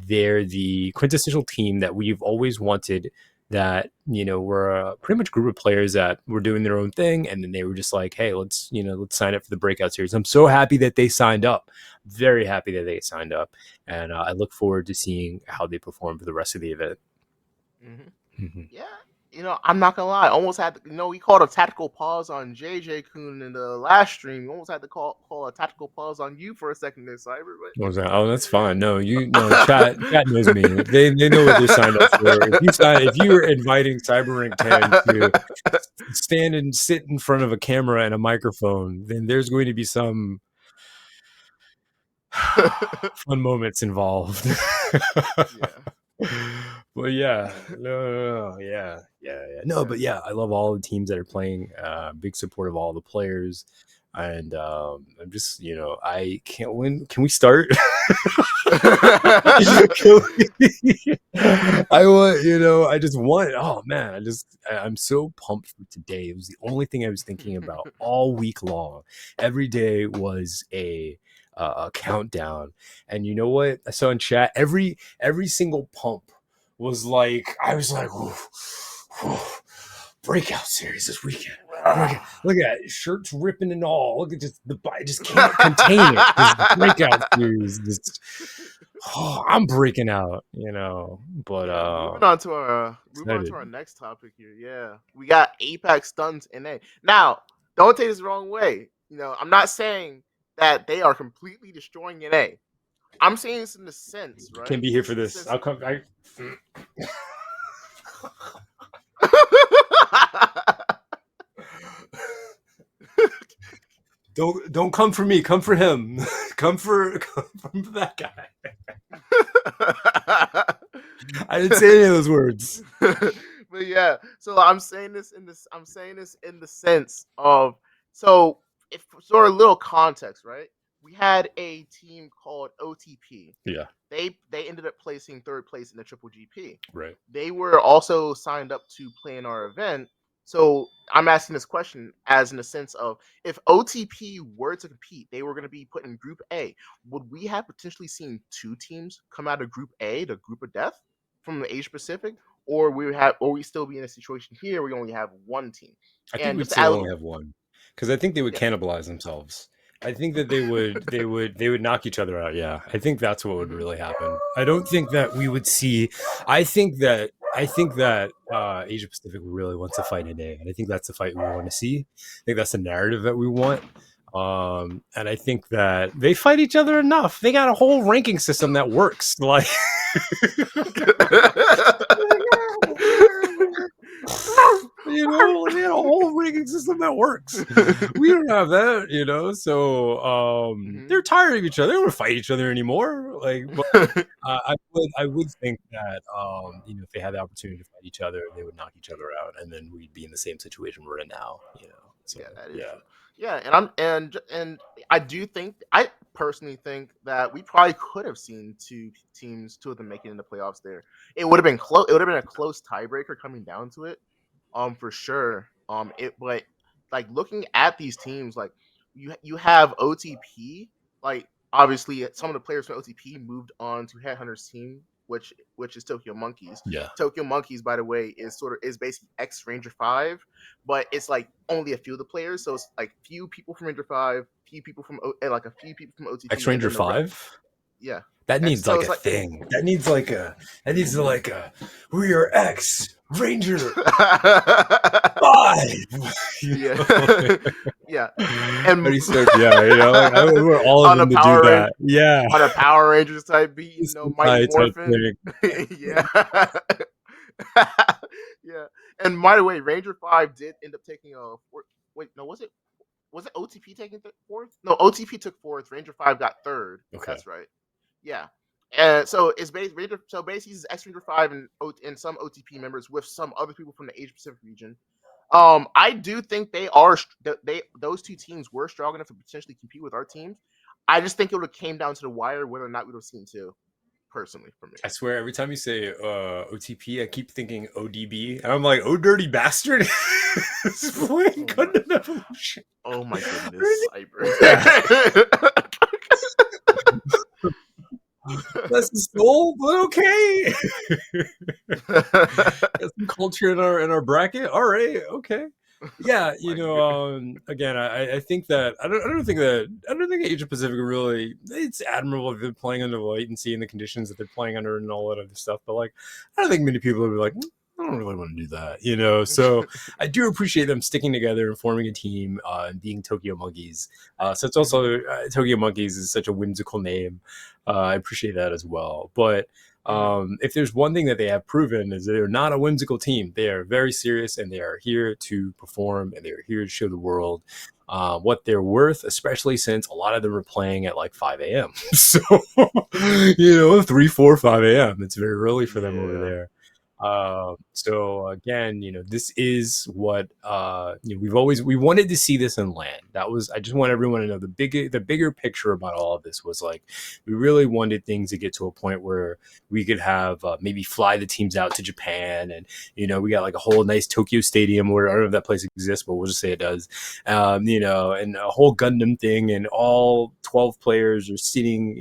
they're the quintessential team that we've always wanted, that we're a pretty much group of players that were doing their own thing, and then they were just like, hey, let's sign up for the Breakout series. I'm so happy that they signed up, very happy that they signed up, and I look forward to seeing how they perform for the rest of the event. Mm-hmm. Yeah, I'm not gonna lie. I almost had to, we called a tactical pause on JJ Kun in the last stream. We almost had to call a tactical pause on you for a second there, Cyber. What was that? Oh, that's fine. No, chat knows me. They know what they're signed up for. If you were inviting CyberRank 10 to stand and sit in front of a camera and a microphone, then there's going to be some fun moments involved. Yeah. But yeah, no, yeah. No, but yeah, I love all the teams that are playing. Big support of all the players, and I'm just, I can't win. Can we start? I want, I just want. Oh man, I'm so pumped for today. It was the only thing I was thinking about all week long. Every day was a countdown, and you know what? I saw in chat every single pump was like, I was like, Breakout series this weekend. Look at it, shirts ripping and all. Look at I just can't contain it. This Breakout series, I'm breaking out, But moving on to our next topic here. Yeah, we got Apex Stunts NA. Now, don't take this the wrong way. I'm not saying that they are completely destroying NA. I'm saying this in the sense, right? Can't be here for this. I'll come. Don't come for me. Come for him. Come for that guy. I didn't say any of those words. But yeah, so I'm saying this in the sense of, so if sort of little context, right? We had a team called OTP. Yeah. They ended up placing 3rd place in the Triple GP. Right. They were also signed up to play in our event. So I'm asking this question as in the sense of, if OTP were to compete, they were going to be put in Group A. Would we have potentially seen 2 teams come out of Group A, the Group of Death, from the Asia Pacific, or we still be in a situation here where we only have 1 team? I think we'd still only have 1, because I think they would cannibalize themselves. I think that they would knock each other out. Yeah, I think that's what would really happen. I don't think that we would see. I think that Asia Pacific really wants to fight in A, and I think that's the fight we want to see. I think that's the narrative that we want. And I think that they fight each other enough. They got a whole ranking system that works. Like, they got a whole ranking system that works. We don't have that, So Mhm. they're tired of each other. They don't fight each other anymore. Like, but I would think that if they had the opportunity to fight each other, they would knock each other out, and then we'd be in the same situation we're in now. So Yeah, that is yeah, true. Yeah, and I do think I personally think that we probably could have seen two of them making it in the playoffs there. It would have been close. It would have been a close tiebreaker coming down to it. For sure. But like looking at these teams, like you have OTP. Like obviously, some of the players from OTP moved on to Headhunter's team, which is Tokyo Monkeys. yeah. Tokyo Monkeys, by the way, is basically X Ranger 5, but it's like only a few of the players. So it's like few people from Ranger 5, few people and like a few people from X OTP, and Ranger then five. yeah. That X. needs So like it's a like thing. That needs like a. That needs to like a. We are X Ranger five. yeah, How yeah, do and you start? Yeah, like I want all of on a them to do Power that. Yeah, on a Power Rangers type beat, Mighty Sentai type Morphin. thing. Yeah. Yeah. And by the way, Ranger 5 did end up taking a wait, no, was it OTP taking fourth? No, OTP took fourth, Ranger 5 got third. Okay. That's right. Yeah. And so it's basically it's X Ranger 5 and some OTP members with some other people from the Asia Pacific region. I do think those two teams were strong enough to potentially compete with our teams. I just think it would have came down to the wire whether or not we would have seen two, personally for me. I swear, every time you say OTP, I keep thinking ODB, and I'm like, oh, dirty bastard! It's playing Oh my, Gundam Evolution. oh my goodness, Cyber. Yeah, that's the soul, but okay. Got some culture in our bracket. All right, okay. Yeah, Oh my god. again, I think that I don't think Asia Pacific really, it's admirable if they're playing under light and seeing the conditions that they're playing under and all that other stuff. But like, I don't think many people would be like, I don't really want to do that. So I do appreciate them sticking together and forming a team and being Tokyo Monkeys. So it's Mhm, also Tokyo Monkeys is such a whimsical name. I appreciate that as well. But mhm. if there's one thing that they have proven is they're not a whimsical team. They are very serious and they are here to perform and they're here to show the world what they're worth, especially since a lot of them are playing at like 5 a.m. So, 3, 4, 5 a.m. It's very early for them over Yeah. there. So again, this is what we wanted to see this in land. I just want everyone to know the bigger picture about all of this was like we really wanted things to get to a point where we could have maybe fly the teams out to Japan, and we got like a whole nice Tokyo Stadium where I don't know if that place exists, but we'll just say it does. And a whole Gundam thing, and all 12 players are sitting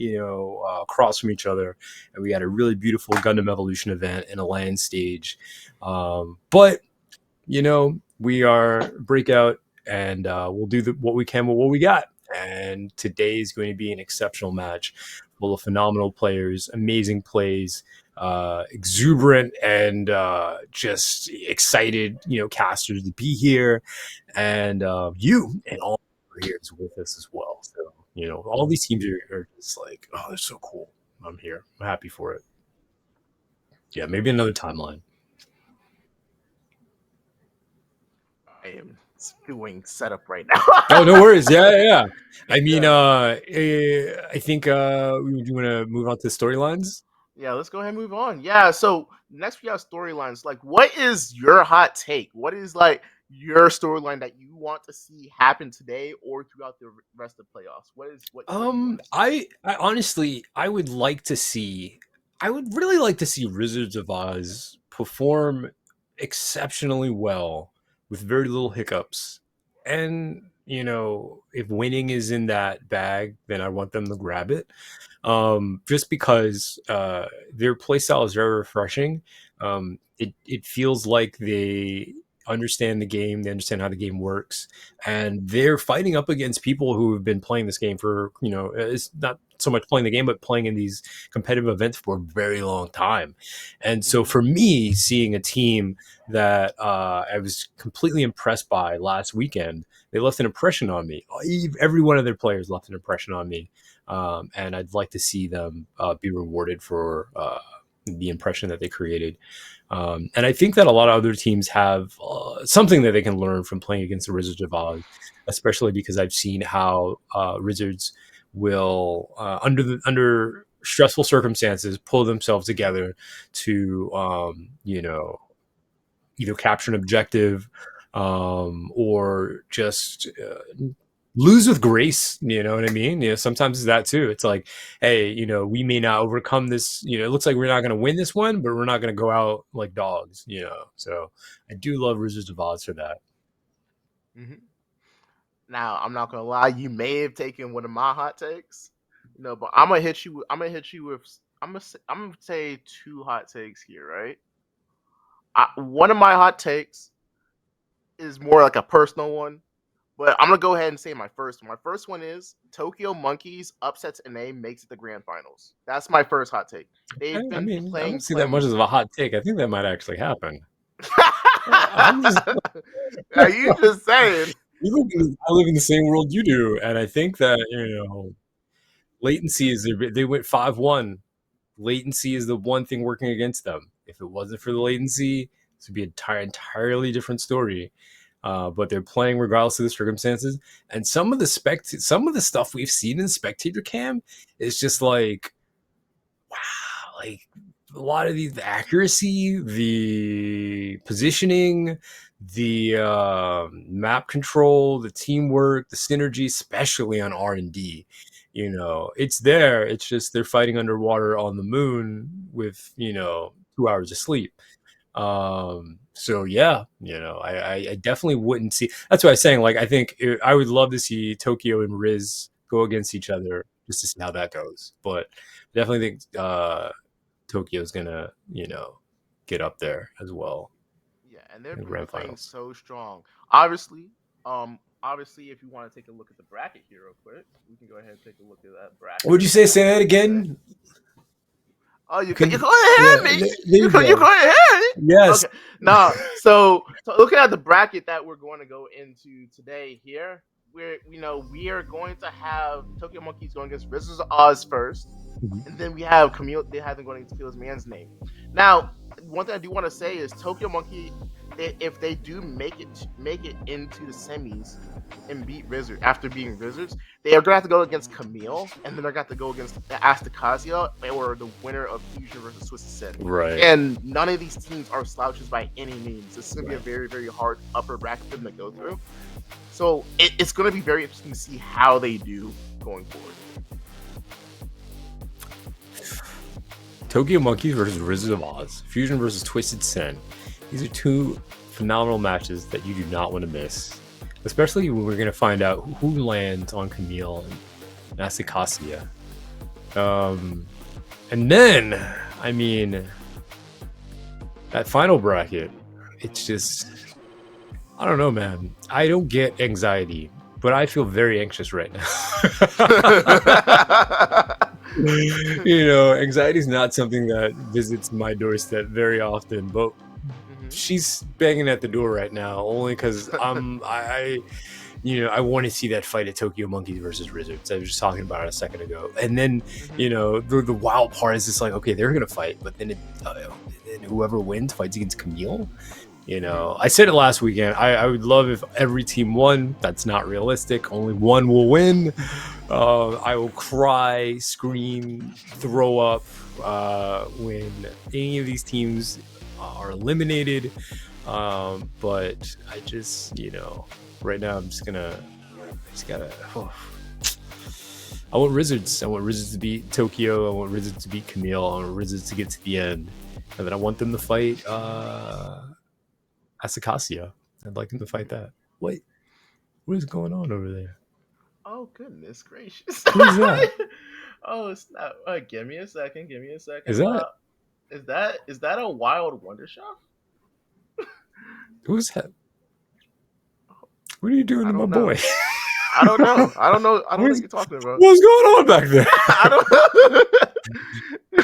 across from each other, and we had a really beautiful Gundam Evolution event in a land stage. But we are breakout, and we'll do what we can with what we got. And today is going to be an exceptional match full of phenomenal players, amazing plays, exuberant and just excited, casters to be here, and you and all here is with us as well. So all these teams are just like, oh, they're so cool. I'm here. I'm happy for it. Yeah, maybe another timeline. I am doing setup right now. Oh, no worries. Yeah, yeah, yeah. I mean, Yeah. I think we want to move on to storylines. Yeah, let's go ahead and move on. Yeah, so next we have storylines. Like, what is your hot take? What is like your storyline that you want to see happen today or throughout the rest of the playoffs? What do you want to see? I honestly, I would really like to see Wizards of Oz perform exceptionally well with very little hiccups. And, if winning is in that bag, then I want them to grab it. Just because their playstyle is very refreshing. It feels like they understand the game, they understand how the game works, and they're fighting up against people who have been playing this game for, it's not so much playing the game, but playing in these competitive events for a very long time. And so Hmm. for me, seeing a team that I was completely impressed by last weekend, they left an impression on me. Every one of their players left an impression on me, and I'd like to see them be rewarded for the impression that they created. And I think that a lot of other teams have something that they can learn from playing against the Wizards of Oz, especially because I've seen how Wizards will, under stressful circumstances, pull themselves together to, either capture an objective, or just lose with grace. You know what I mean? Sometimes it's that too. It's like, hey, we may not overcome this. It looks like we're not going to win this one, but we're not going to go out like dogs. So I do love Wizards of Oz for that. Hmm. Now, I'm not gonna lie, you may have taken one of my hot takes, but I'm gonna hit you. I'm gonna hit you with. I'm gonna say two hot takes here, right? One of my hot takes is more like a personal one, but I'm gonna go ahead and say my first one. My first one is Tokyo Monkeys upsets NA makes it the grand finals. That's my first hot take. They've I been mean, I don't see that much playing. as a hot take. I think that might actually happen. I'm just Now you just saying. I live in the same world you do, and I think that latency is they went 5-1. Latency is the one thing working against them. If it wasn't for the latency, this would be an entirely different story. But they're playing regardless of the circumstances, and some of the stuff we've seen in spectator cam is just like, wow, like a lot of the accuracy, the positioning, the map control, the teamwork, the synergy, especially on R&D. It's there. It's just they're fighting underwater on the moon with 2 hours of sleep. So yeah, I definitely wouldn't see. That's what I was saying. Like, I think I would love to see Tokyo and Riz go against each other just to see how that goes. But definitely think Tokyo's gonna get up there as well Yeah, and they've in the been grand playing finals. so strong. Obviously, if you want to take a look at the bracket here real quick, we can go ahead and take a look at that bracket Would you that we say got that going today. again? Oh, you Can you you? go ahead, Yeah, me. there you You go. go ahead. Yes. Okay. Now, so looking at the bracket that we're going to go into today here, we are going to have Tokyo Monkeys going against Wizards of Oz first, Mhm. and then we have Camille. They have them going against Feels Man's Name. Now, one thing I do want to say is Tokyo Monkey, if they do make it into the semis and beat Wizard after beating Wizards, they are going to have to go against Camille, and then they're going to have to go against Astakasia or the winner of Fusion versus Twisted Sin. Right. And none of these teams are slouches by any means. This is going to be a Right. very, very hard upper bracket for them to go through. So it's going to be very interesting to see how they do going forward. Tokyo Monkeys versus Wizards of Oz, Fusion versus Twisted Sin. These are two phenomenal matches that you do not want to miss, especially when we're going to find out who lands on Camille and Asakasia. And then, I mean, that final bracket, it's just, I don't know, man. I don't get anxiety, but I feel very anxious right now. Anxiety is not something that visits my doorstep very often, but Mhm. she's banging at the door right now only because I want to see that fight at Tokyo Monkeys versus Wizards. I was just talking about it a second ago, and then Mhm. the wild part is just like, okay, they're gonna fight, but then whoever wins fights against Camille. Mhm. I said it last weekend. I would love if every team won. That's not realistic. Only one will win. I will cry, scream, throw up when any of these teams are eliminated. But I just, right now I just gotta. Oh. I want Wizards. I want Wizards to beat Tokyo. I want Wizards to beat Camille. I want Wizards to get to the end. And then I want them to fight Asakasia. I'd like them to fight that. Wait, what is going on over there? Oh goodness gracious! Who's that? Oh snap! Give me a second. Give me a Is second. that Is that a wild wonder shot? Who's that? What are you doing I to my don't boy? know. I don't know. I don't know. I don't know what What's you're talking about. what's going on back there? I don't.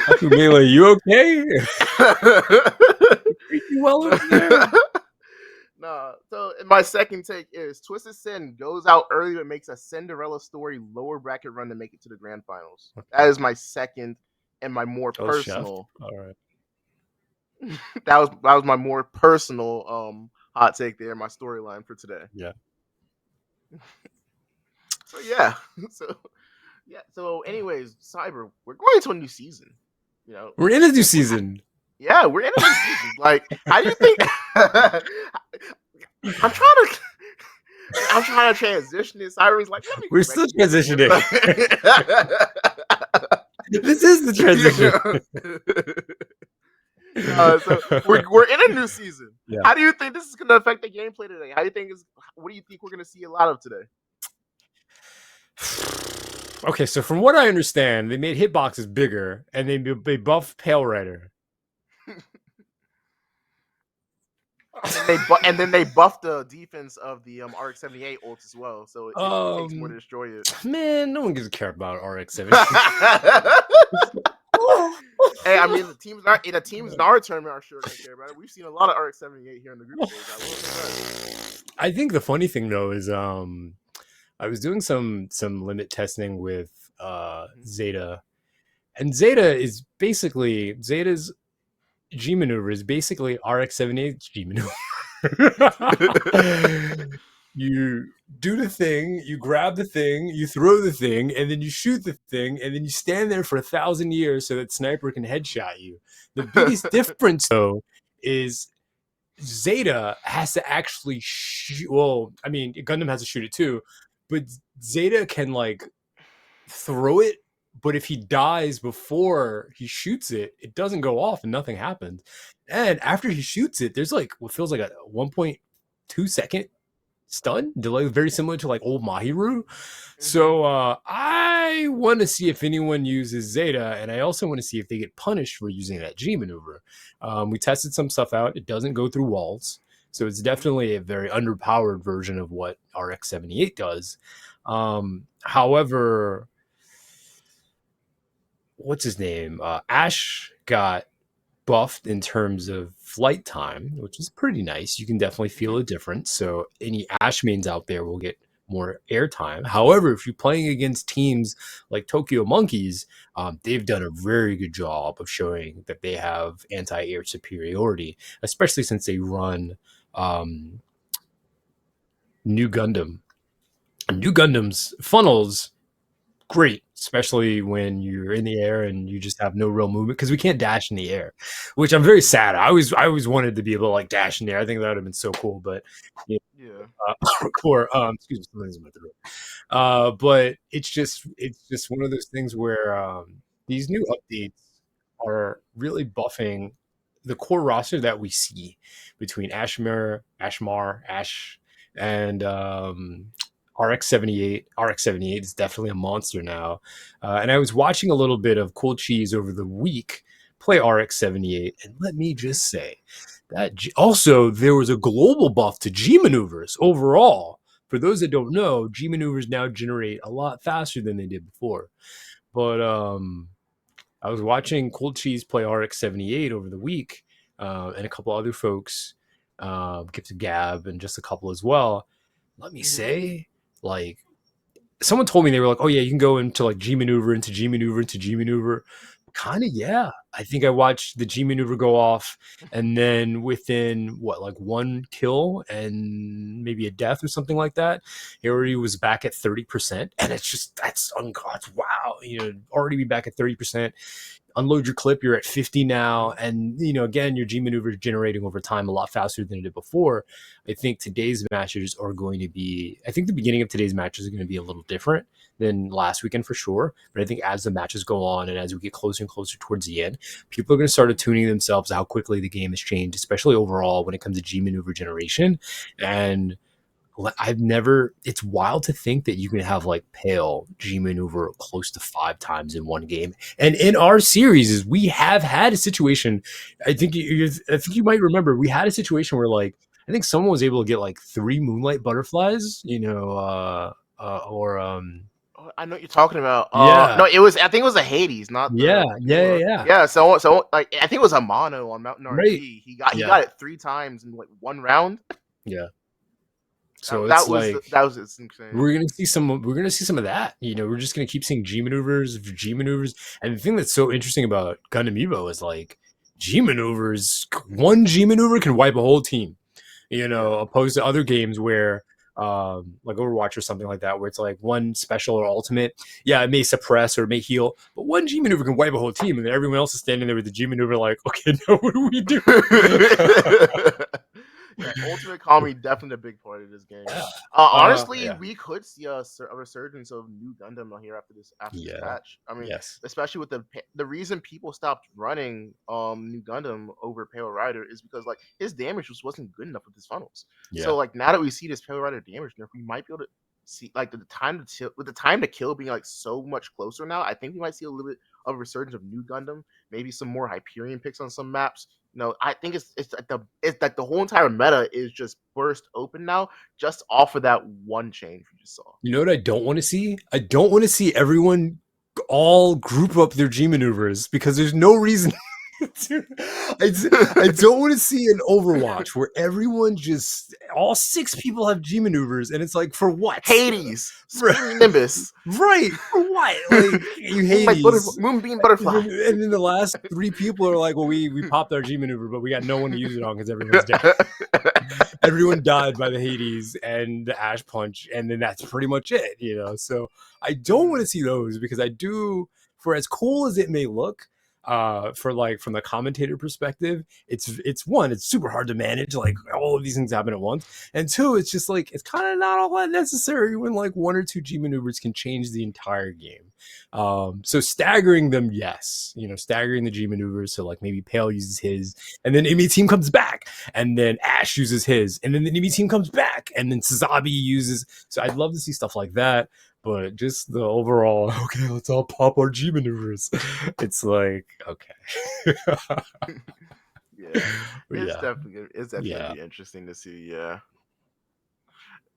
Aku Melee, you okay? Treat you well over there? Nah. So my second take is Twisted Sin goes out early but makes a Cinderella story lower bracket run to make it to the grand finals. That is my second and my more Oh, chef. personal. All right. That was my more personal hot take there, my storyline for today. Yeah. So yeah. So yeah. So anyways, Cyber, we're going into a new season. You know, We're in a new season. yeah, we're in a new season. Like, how do you think? I'm trying to. I'm trying to transition this. Cyrus like, let me We're correct still you transitioning. there. This is the transition. So we're in a new season. Yeah. How do you think this is going to affect the gameplay today? How do you think is? What do you think we're going to see a lot of today? Okay, so from what I understand, they made hitboxes bigger and they buffed Pale Rider. And then they buffed the defense of the RX-78 ult as well, so it takes more to destroy it. Man, no one gives a care about RX-78. Hey, I mean the teams in our tournament are sure going to care about it. We've seen a lot of RX-78 here in the group stage. I think the funny thing though is I was doing some limit testing with ZETA, and Zeta's G maneuver is basically RX-78's G maneuver. You do the thing, you grab the thing, you throw the thing, and then you shoot the thing, and then you stand there for 1,000 years so that sniper can headshot you. The biggest difference though is ZETA has to actually shoot. Well, I mean, Gundam has to shoot it too, but ZETA can like throw it. But if he dies before he shoots it, it doesn't go off and nothing happens. And after he shoots it, there's like what feels like a 1.2 second stun delay, very similar to like old Mahiru. So I want to see if anyone uses ZETA, and I also want to see if they get punished for using that G maneuver. We tested some stuff out. It doesn't go through walls, so it's definitely a very underpowered version of what RX-78 does. However, what's his name? Ash got buffed in terms of flight time, which is pretty nice. You can definitely feel a difference. So any Ash mains out there will get more airtime. However, if you're playing against teams like Tokyo Monkeys, they've done a very good job of showing that they have anti-air superiority, especially since they run New Gundam. New Gundam's funnels great, especially when you're in the air and you just have no real movement because we can't dash in the air, which I'm very sad. I always wanted to be able to like dash in the air. I think that would have been so cool, but you know, core excuse me, something's in my throat. But it's just one of those things where these new updates are really buffing the core roster that we see between Ash, and RX-78. RX-78 is definitely a monster now. And I was watching a little bit of Cold Cheese over the week play RX-78, and let me just say that also there was a global buff to G maneuvers overall. For those that don't know, G maneuvers now generate a lot faster than they did before. But I was watching Cold Cheese play RX-78 over the week, and a couple other folks, Gifted Gab, and just a couple as well. Let me say, like, someone told me they were like, oh yeah, you can go into like G maneuver into G maneuver into G maneuver. Kind of, yeah. I think I watched the G maneuver go off, and then within what, like one kill and maybe a death or something like that, he already was back at 30%. And it's just that's ungod's wow, already be back at 30%. Unload your clip, you're at 50 now, and again, your G maneuver is generating over time a lot faster than it did before. I think today's matches are going to be, I think the beginning of today's matches are going to be a little different than last weekend for sure, but I think as the matches go on and as we get closer and closer towards the end, people are going to start attuning themselves to how quickly the game has changed, especially overall when it comes to G maneuver generation. And it's wild to think that you can have like Pale G maneuver close to 5 times in one game. And in our series, we have had a situation, I think you might remember, we had a situation where like I think someone was able to get like 3 moonlight butterflies, or Oh, I know what you're talking about. yeah, No, it was. I think it was a Hades, not yeah, the yeah, yeah, yeah, Yeah, so like I think it was a mono on Mountain right, RNG. He yeah, got it 3 times in like one round. yeah. So That, it's that was like that was it's insane. we're gonna see some of that. We're just gonna keep seeing G maneuvers. And the thing that's so interesting about Gundam Evo is like G maneuvers. One G maneuver can wipe a whole team. Yeah. Opposed to other games where like Overwatch or something like that, where it's like one special or ultimate. Yeah, it may suppress or it may heal, but one G maneuver can wipe a whole team, and then everyone else is standing there with the G maneuver, like, okay, now what do we do? Yeah, Ultimate Comedy definitely a big part of this game. Yeah. Honestly, Yeah. we could see a resurgence of new Gundam here after this Yeah. patch. I mean, Yes. especially with the reason people stopped running new Gundam over Pale Rider is because like his damage just wasn't good enough with his funnels. Yeah. So like now that we see this Pale Rider damage nerf, we might be able to see like with the time to kill being like so much closer now. I think we might see a little bit of a resurgence of new Gundam, maybe some more Hyperion picks on some maps. No, I think it's like the whole entire meta is just burst open now, just off of that one change we just saw. You know what I don't want to see? I don't want to see everyone all group up their G maneuvers because there's no reason. I don't want to see an Overwatch where everyone just all 6 people have G maneuvers and it's like for what? Hades, Screaming Nimbus, Right, for what? Like you Hades. Moonbeam Butterfly. And then the last 3 people are like, well, we popped our G maneuver, but we got no one to use it on because everyone's dead. Everyone died by the Hades and the Ash Punch, and then that's pretty much it. So I don't want to see those because I do, for as cool as it may look, for like from the commentator perspective, it's super hard to manage, like all of these things happen at once, and two, it's just like it's kind of not all that necessary when like 1 or 2 G maneuvers can change the entire game. So staggering them, yes, staggering the G maneuvers, so like maybe Pale uses his and then enemy team comes back, and then Ash uses his, and then the enemy team comes back, and then Sazabi uses. So I'd love to see stuff like that, but just the overall, okay, let's all pop our G maneuvers. It's like, okay. Yeah, Yeah. it's definitely Yeah. gonna be interesting to see. Yeah,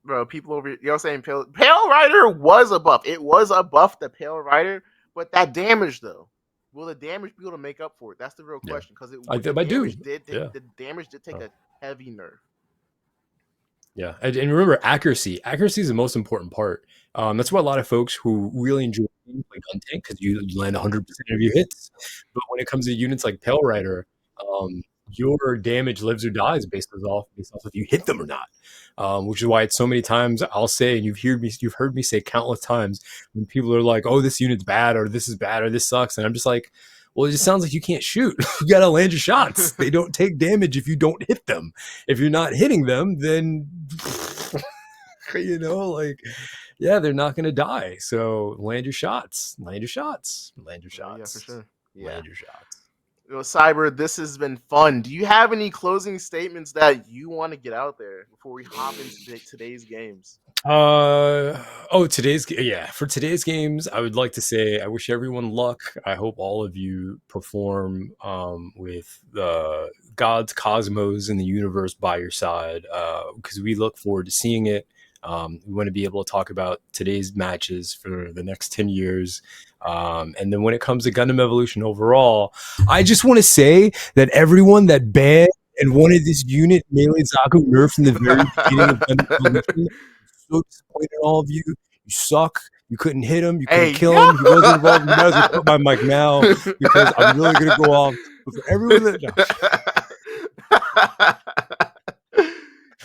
bro, people over you're saying Pale Rider was a buff. It was a buff to Pale Rider, but that damage though. Will the damage be able to make up for it? That's the real Yeah. question. Because I the do. damage did Yeah. the damage did take a heavy nerf. Yeah, and remember accuracy. Accuracy is the most important part. That's why a lot of folks who really enjoy games like Gun Tank, because you land 100% of your hits. But when it comes to units like Pale Rider, your damage lives or dies based off if you hit them or not. Which is why it's so many times I'll say, and you've heard me say countless times when people are like, "Oh, this unit's bad," or "This is bad," or "This sucks," and I'm just like, well, it just sounds like you can't shoot. You gotta land your shots. They don't take damage if you don't hit them. If you're not hitting them, then like, yeah, they're not gonna die. So land your shots. Land your shots. Land your shots. Yeah, for sure. Yeah. Land your shots. Cyber, this has been fun. Do you have any closing statements that you want to get out there before we hop into today's games? For today's games, I would like to say I wish everyone luck. I hope all of you perform with the gods, cosmos, and the universe by your side, because we look forward to seeing it. We want to be able to talk about today's matches for the next 10 years. And then when it comes to Gundam Evolution overall, I just want to say that everyone that banned and wanted this unit Melee Zaku nerfed in the very beginning of Gundam Evolution, so disappointed in all of you. You suck. You couldn't hit him. You couldn't kill him. He wasn't involved. You might as well put my mic now because I'm really going to go off. But for everyone that...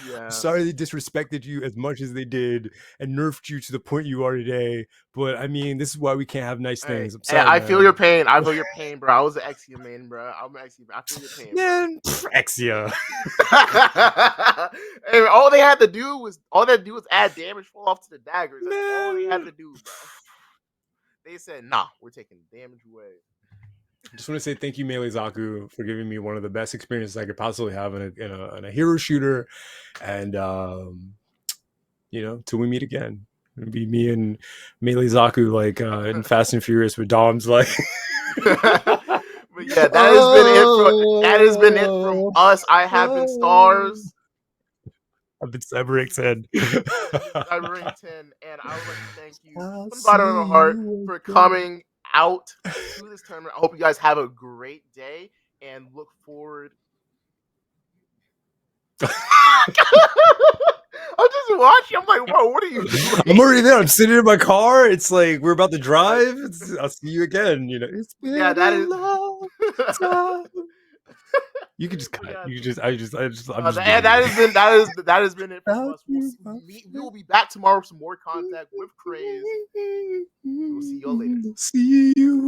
Yeah. I'm sorry they disrespected you as much as they did and nerfed you to the point you are today. But I mean, this is why we can't have nice things. I'm sorry. I feel your pain. I feel your pain, bro. I was an Exia man, bro. I'm an Exia. I feel your pain, man. Exia. Hey, all they had to do was add damage fall off to the daggers. That's all they had to do, bro. They said, "Nah, we're taking damage away." I just want to say thank you, Melee Zaku, for giving me one of the best experiences I could possibly have in a hero shooter, and till we meet again. It'll be me and Melee Zaku like in Fast and Furious with Dom's like. But yeah, that has been it from us. I have been Stars. I've been Cyber 10. Yeah, Miss Cyberring 10, and I would like to thank you I'll from the bottom of my see heart you for again. coming out to this tournament. I hope you guys have a great day and look forward. I'm just watching. I'm like, bro, what are you I'm doing? already there. I'm sitting in my car. It's like we're about to Yeah, drive. I'll see you again. You know, it's yeah, been that a is. long time. You could just But cut. yeah, You could just. I'm just that, busy. that has been that has been it from Without us. you, my We will be back tomorrow with some more contact with Craze. We will see you all later. friend. See you